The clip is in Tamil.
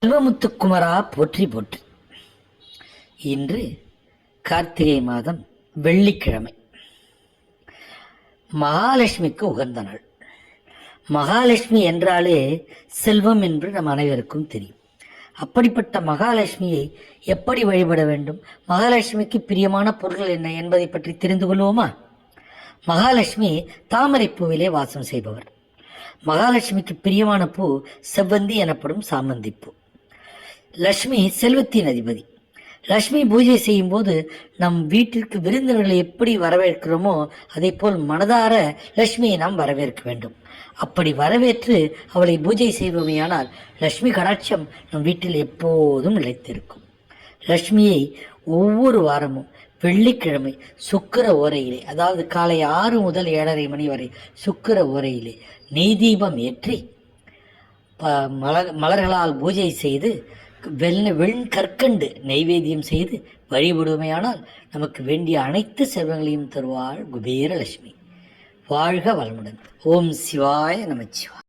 செல்வமுத்துக்குமரா போற்றி போற்றி. இன்று கார்த்திகை மாதம் வெள்ளிக்கிழமை, மகாலட்சுமிக்கு உகந்த நாள். மகாலட்சுமி என்றாலே செல்வம் என்று நம் அனைவருக்கும் தெரியும். அப்படிப்பட்ட மகாலட்சுமியை எப்படி வழிபட வேண்டும், மகாலட்சுமிக்கு பிரியமான பொருட்கள் என்ன என்பதை பற்றி தெரிந்து கொள்வோமா? மகாலட்சுமி தாமரை பூவிலே வாசம் செய்பவர். மகாலட்சுமிக்கு பிரியமான பூ செவ்வந்தி எனப்படும் சாமந்தி பூ. லட்சுமி செல்வத்தின் அதிபதி. லட்சுமி பூஜை செய்யும் போது நம் வீட்டிற்கு விருந்தினர்களை எப்படி வரவேற்கிறோமோ அதே போல் மனதார லட்சுமியை நாம் வரவேற்க வேண்டும். அப்படி வரவேற்று அவளை பூஜை செய்வோமையானால் லட்சுமி கடாட்சம் நம் வீட்டில் எப்போதும் நிலைத்திருக்கும். லட்சுமியை ஒவ்வொரு வாரமும் வெள்ளிக்கிழமை சுக்கிர ஓரையிலே, அதாவது காலை 6 முதல் 7:30 மணி வரை சுக்கிர ஓரையிலே நெய் தீபம் ஏற்றி மலர்களால் பூஜை செய்து வெண்கற்கண்டு நைவேத்தியம் செய்து வழிபடுமையானால் நமக்கு வேண்டிய அனைத்து செல்வங்களையும் தருவாள் குபேர லட்சுமி. வாழ்க வளமுடன். ஓம் சிவாய நமச்சிவாய.